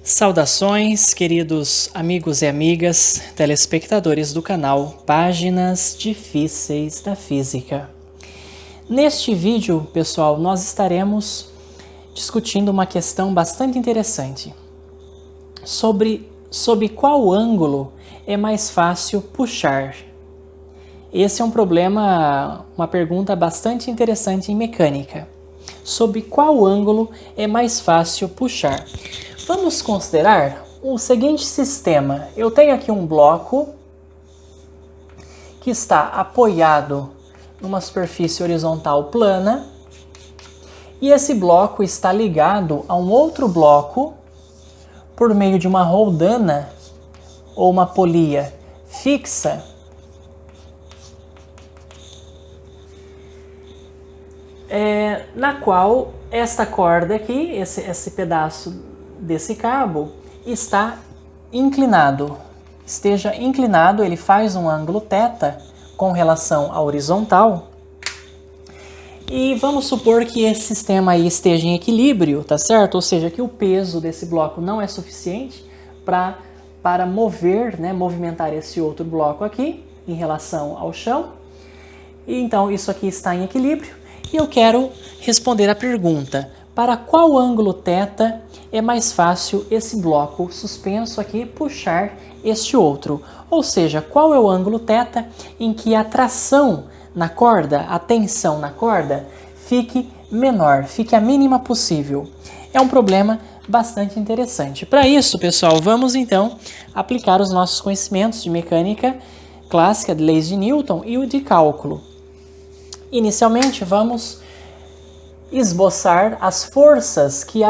Saudações, queridos amigos e amigas, telespectadores do canal Páginas Difíceis da Física. Neste vídeo, pessoal, nós estaremos discutindo uma questão bastante interessante sob qual ângulo é mais fácil puxar. Esse é um problema, uma pergunta bastante interessante em mecânica. Sob qual ângulo é mais fácil puxar? Vamos considerar o seguinte sistema. Eu tenho aqui um bloco que está apoiado numa superfície horizontal plana e esse bloco está ligado a um outro bloco por meio de uma roldana ou uma polia fixa na qual esta corda aqui, esse pedaço desse cabo, está inclinado. Esteja inclinado, ele faz um ângulo θ com relação à horizontal. E vamos supor que esse sistema aí esteja em equilíbrio, tá certo? Ou seja, que o peso desse bloco não é suficiente para movimentar esse outro bloco aqui em relação ao chão. E então isso aqui está em equilíbrio. E eu quero responder a pergunta: para qual ângulo θ é mais fácil esse bloco suspenso aqui puxar este outro? Ou seja, qual é o ângulo θ em que a tração na corda, a tensão na corda, fique menor, fique a mínima possível? É um problema bastante interessante. Para isso, pessoal, vamos então aplicar os nossos conhecimentos de mecânica clássica, de leis de Newton e o de cálculo. Inicialmente, vamos esboçar as forças que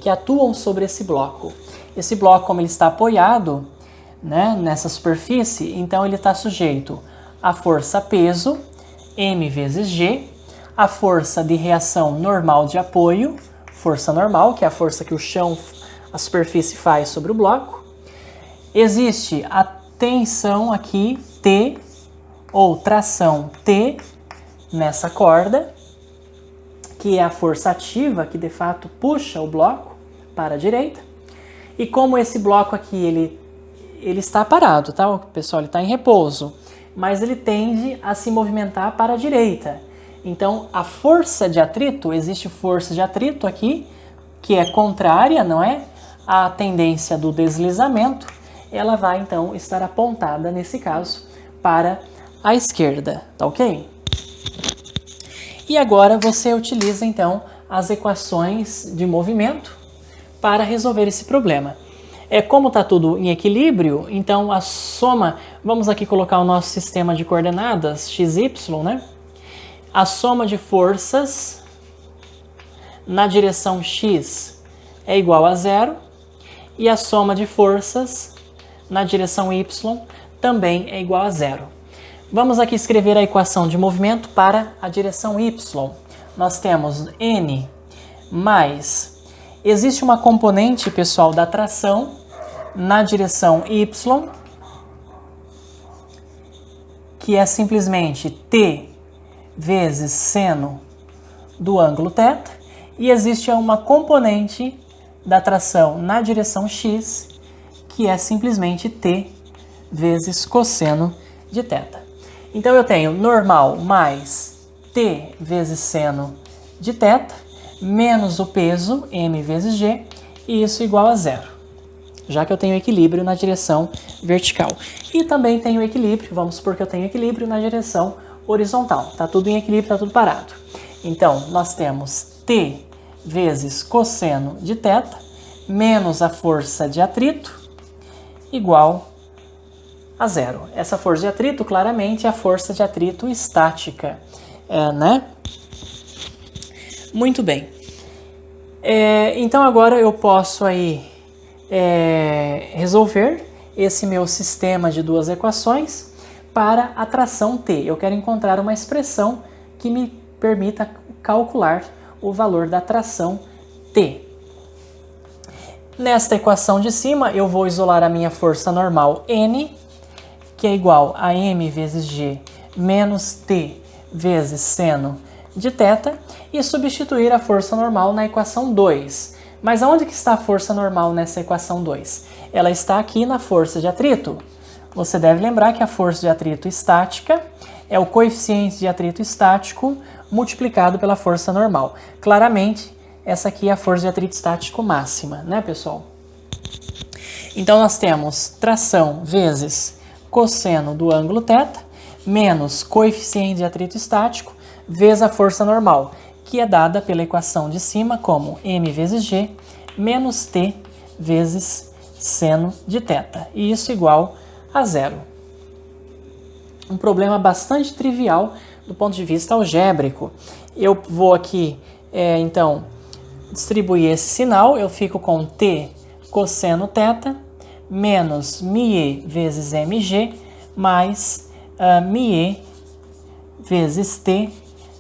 atuam sobre esse bloco. Esse bloco, como ele está apoiado, nessa superfície, então ele está sujeito à força peso, M vezes G, a força de reação normal de apoio, força normal, que é a força que a superfície faz sobre o bloco. Existe a tensão aqui, T, ou tração T, nessa corda, que é a força ativa que de fato puxa o bloco para a direita. E como esse bloco aqui ele está parado, tá, pessoal? Ele está em repouso, mas ele tende a se movimentar para a direita. Então a força de atrito, existe força de atrito aqui, que é contrária, não é? À tendência do deslizamento, ela vai então estar apontada, nesse caso, para a esquerda, tá ok? E agora você utiliza então as equações de movimento para resolver esse problema. Como está tudo em equilíbrio, então a soma, vamos aqui colocar o nosso sistema de coordenadas, x, y, né? A soma de forças na direção x é igual a 0 e a soma de forças na direção y também é igual a 0. Vamos aqui escrever a equação de movimento para a direção y. Nós temos N mais... Existe uma componente, pessoal, da tração na direção y, que é simplesmente T vezes seno do ângulo θ. E existe uma componente da tração na direção x, que é simplesmente T vezes cosseno de θ. Então eu tenho normal mais T vezes seno de θ, menos o peso, M vezes G, e isso igual a 0, já que eu tenho equilíbrio na direção vertical. E também tenho equilíbrio, vamos supor que eu tenho equilíbrio na direção horizontal. Está tudo em equilíbrio, está tudo parado. Então, nós temos T vezes cosseno de θ, menos a força de atrito, igual a 0. Essa força de atrito, claramente, é a força de atrito estática, né? Muito bem. Então agora eu posso aí resolver esse meu sistema de duas equações para a tração T. Eu quero encontrar uma expressão que me permita calcular o valor da tração T. Nesta equação de cima, eu vou isolar a minha força normal N, que é igual a M vezes G menos T vezes seno de θ, e substituir a força normal na equação 2. Mas aonde que está a força normal nessa equação 2? Ela está aqui na força de atrito. Você deve lembrar que a força de atrito estática é o coeficiente de atrito estático multiplicado pela força normal. Claramente, essa aqui é a força de atrito estático máxima, né, pessoal? Então, nós temos tração vezes cosseno do ângulo θ, menos coeficiente de atrito estático, vezes a força normal, que é dada pela equação de cima como m vezes g, menos t vezes seno de θ. E isso igual a zero. Um problema bastante trivial do ponto de vista algébrico. Eu vou aqui, então, distribuir esse sinal. Eu fico com t cosseno θ menos μe vezes mg mais μe vezes t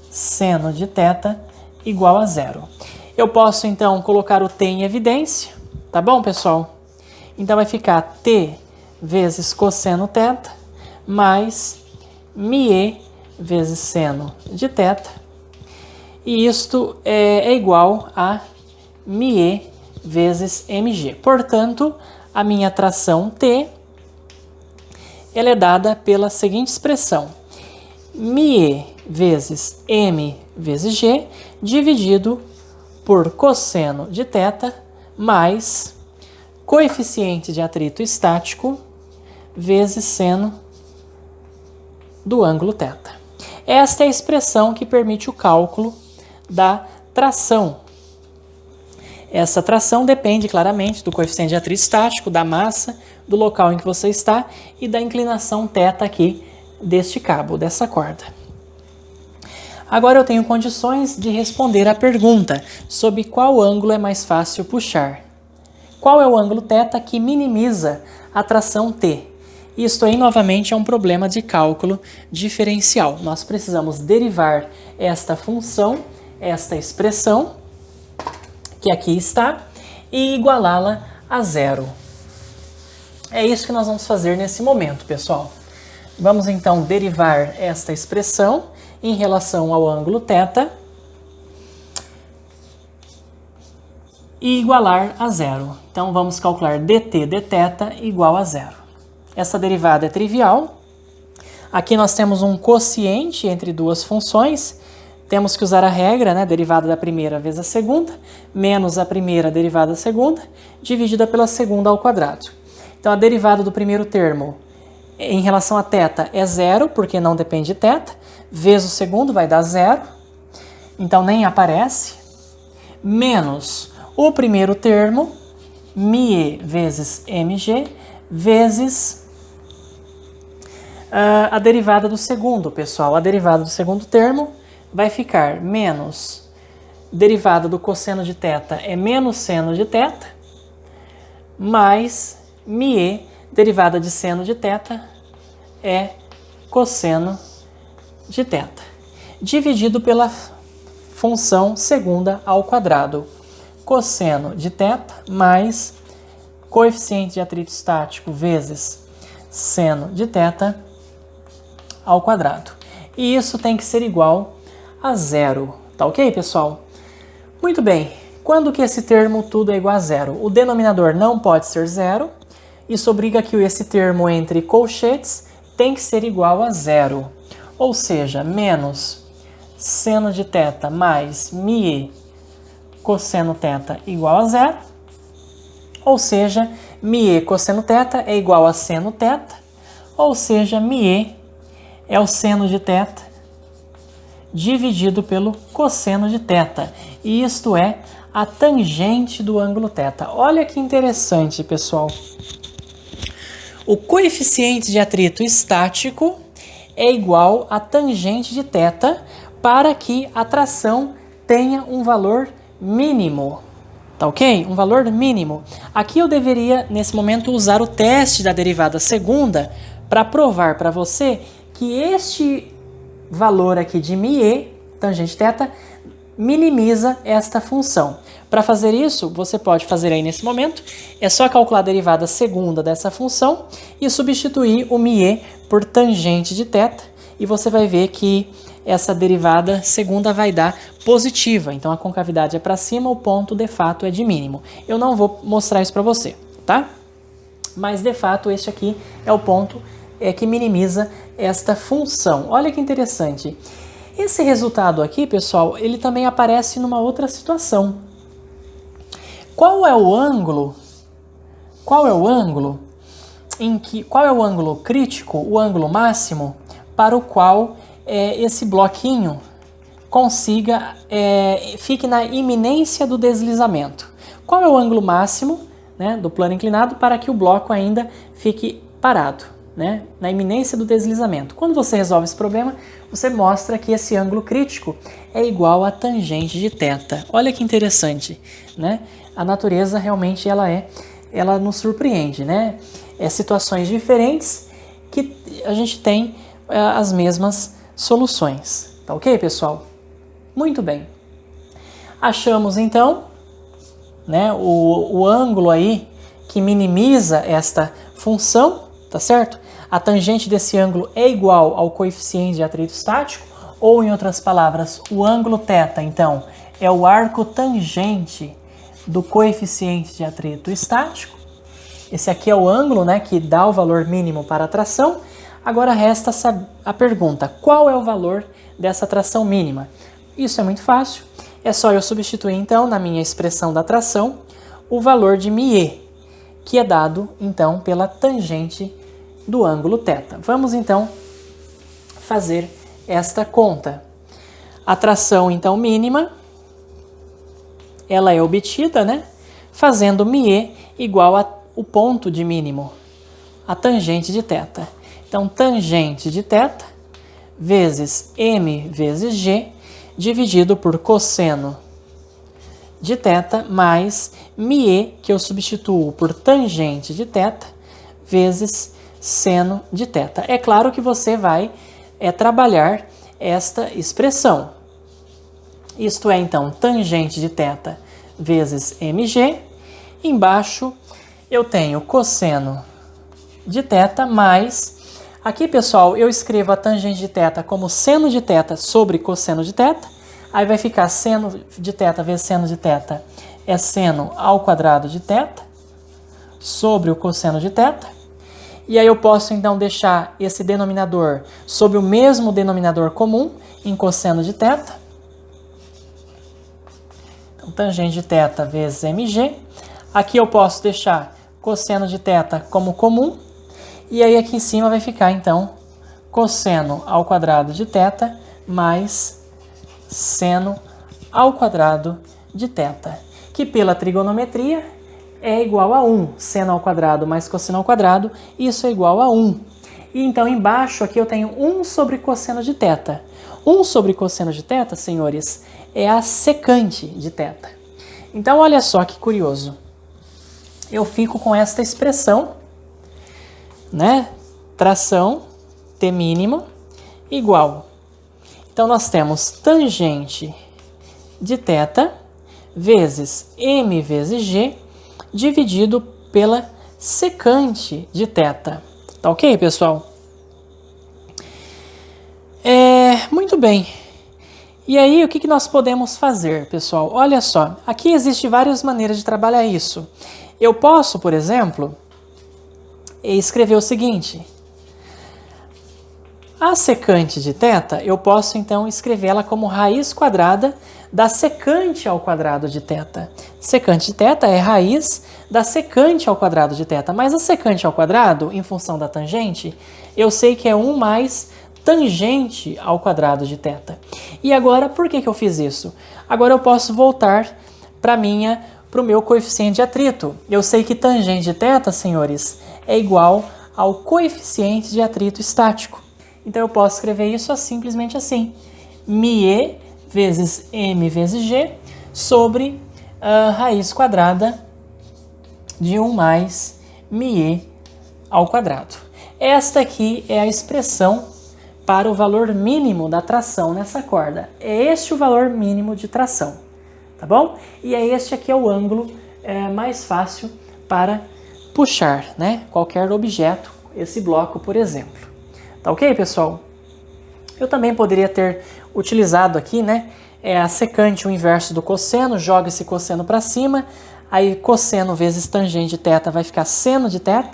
seno de θ igual a zero. Eu posso, então, colocar o t em evidência, tá bom, pessoal? Então, vai ficar t vezes cosseno θ mais μe vezes seno de θ, e isto é igual a μe vezes mg. Portanto, a minha tração t ela é dada pela seguinte expressão: μe vezes m vezes g dividido por cosseno de θ mais coeficiente de atrito estático vezes seno do ângulo θ. Esta é a expressão que permite o cálculo da tração. Essa tração depende claramente do coeficiente de atrito estático, da massa, do local em que você está e da inclinação θ aqui deste cabo, dessa corda. Agora eu tenho condições de responder à pergunta sobre qual ângulo é mais fácil puxar. Qual é o ângulo θ que minimiza a tração T? Isto aí, novamente, é um problema de cálculo diferencial. Nós precisamos derivar esta função, esta expressão, que aqui está, e igualá-la a zero. É isso que nós vamos fazer nesse momento, pessoal. Vamos, então, derivar esta expressão em relação ao ângulo θ e igualar a zero. Então, vamos calcular dt dθ igual a zero. Essa derivada é trivial. Aqui nós temos um quociente entre duas funções. Temos que usar a regra, né? Derivada da primeira vezes a segunda, menos a primeira derivada da segunda, dividida pela segunda ao quadrado. Então, a derivada do primeiro termo em relação a θ é zero, porque não depende de θ, vezes o segundo vai dar zero, então nem aparece, menos o primeiro termo, μe vezes mg, vezes a derivada do segundo, pessoal. A derivada do segundo termo vai ficar menos derivada do cosseno de θ é menos seno de θ, mais μe, derivada de seno de θ, é cosseno de θ, dividido pela função segunda ao quadrado. Cosseno de θ mais coeficiente de atrito estático vezes seno de θ ao quadrado. E isso tem que ser igual a zero. Tá ok, pessoal? Muito bem. Quando que esse termo tudo é igual a zero? O denominador não pode ser zero. Isso obriga que esse termo entre colchetes tem que ser igual a zero. Ou seja, menos seno de θ mais μe cosseno θ igual a zero. Ou seja, μe cosseno θ é igual a seno θ. Ou seja, μe é o seno de θ dividido pelo cosseno de θ. E isto é a tangente do ângulo θ. Olha que interessante, pessoal. O coeficiente de atrito estático é igual a tangente de θ para que a tração tenha um valor mínimo. Tá ok? Um valor mínimo. Aqui eu deveria, nesse momento, usar o teste da derivada segunda para provar para você que este valor aqui de μe, tangente θ, minimiza esta função. Para fazer isso, você pode fazer aí nesse momento, é só calcular a derivada segunda dessa função e substituir o μe por tangente de θ, e você vai ver que essa derivada segunda vai dar positiva. Então a concavidade é para cima, o ponto de fato é de mínimo. Eu não vou mostrar isso para você, tá? Mas de fato este aqui é o ponto que minimiza esta função. Olha que interessante. Esse resultado aqui, pessoal, ele também aparece numa outra situação. Qual é o ângulo crítico, o ângulo máximo para o qual esse bloquinho fique na iminência do deslizamento? Qual é o ângulo máximo, né, do plano inclinado para que o bloco ainda fique parado, né, na iminência do deslizamento? Quando você resolve esse problema, você mostra que esse ângulo crítico é igual a tangente de θ. Olha que interessante, né? A natureza realmente ela nos surpreende, né? Situações diferentes que a gente tem as mesmas soluções. Tá ok, pessoal? Muito bem. Achamos então, né, o ângulo aí que minimiza esta função, tá certo? A tangente desse ângulo é igual ao coeficiente de atrito estático, ou em outras palavras, o ângulo θ, então, é o arco tangente do coeficiente de atrito estático. Esse aqui é o ângulo, né, que dá o valor mínimo para a tração. Agora resta a pergunta, qual é o valor dessa tração mínima? Isso é muito fácil, é só eu substituir então na minha expressão da tração o valor de μe, que é dado então pela tangente do ângulo θ. Vamos então fazer esta conta. A tração então mínima, ela é obtida, né, fazendo μe igual ao ponto de mínimo, a tangente de θ. Então, tangente de θ vezes m vezes g dividido por cosseno de θ mais μe, que eu substituo por tangente de θ, vezes seno de θ. É claro que você vai trabalhar esta expressão. Isto é, então, tangente de θ vezes mg. Embaixo eu tenho cosseno de θ mais... Aqui, pessoal, eu escrevo a tangente de θ como seno de θ sobre cosseno de θ. Aí vai ficar seno de θ vezes seno de θ é seno ao quadrado de θ sobre o cosseno de θ. E aí eu posso, então, deixar esse denominador sobre o mesmo denominador comum em cosseno de θ. Então, tangente de θ vezes mg. Aqui eu posso deixar cosseno de θ como comum. E aí aqui em cima vai ficar, então, cosseno ao quadrado de θ mais seno ao quadrado de θ, que pela trigonometria é igual a 1. Seno ao quadrado mais cosseno ao quadrado, isso é igual a 1. E então embaixo aqui eu tenho 1 sobre cosseno de θ. 1 sobre cosseno de θ, senhores, é a secante de θ. Então olha só que curioso. Eu fico com esta expressão, né? Tração T mínimo igual. Então nós temos tangente de θ vezes m vezes g dividido pela secante de θ. Tá ok, pessoal? Muito bem. E aí, o que nós podemos fazer, pessoal? Olha só, aqui existem várias maneiras de trabalhar isso. Eu posso, por exemplo, escrever o seguinte: a secante de θ, eu posso então escrevê-la como raiz quadrada da secante ao quadrado de θ. Secante de θ é raiz da secante ao quadrado de θ, mas a secante ao quadrado, em função da tangente, eu sei que é 1 mais tangente ao quadrado de θ. E agora, por que eu fiz isso? Agora eu posso voltar para o meu coeficiente de atrito. Eu sei que tangente de θ, senhores, é igual ao coeficiente de atrito estático. Então eu posso escrever isso simplesmente assim: μe vezes m vezes g sobre a raiz quadrada de 1 mais μe ao quadrado. Esta aqui é a expressão para o valor mínimo da tração nessa corda. É este o valor mínimo de tração, tá bom? E este aqui é o ângulo mais fácil para puxar, né? Qualquer objeto, esse bloco, por exemplo. Tá ok, pessoal? Eu também poderia ter utilizado aqui, né, a secante, o inverso do cosseno, joga esse cosseno para cima, aí cosseno vezes tangente de θ vai ficar seno de θ,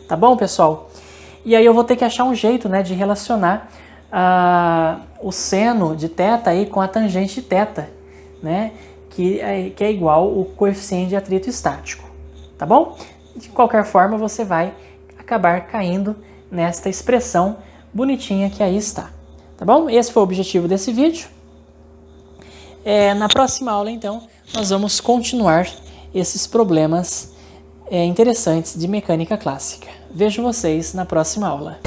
tá bom, pessoal? E aí eu vou ter que achar um jeito, né, de relacionar o seno de θ aí com a tangente de θ, né, que é igual o coeficiente de atrito estático, tá bom? De qualquer forma, você vai acabar caindo nesta expressão bonitinha que aí está, tá bom? Esse foi o objetivo desse vídeo. Na próxima aula, então, nós vamos continuar esses problemas interessantes de mecânica clássica. Vejo vocês na próxima aula.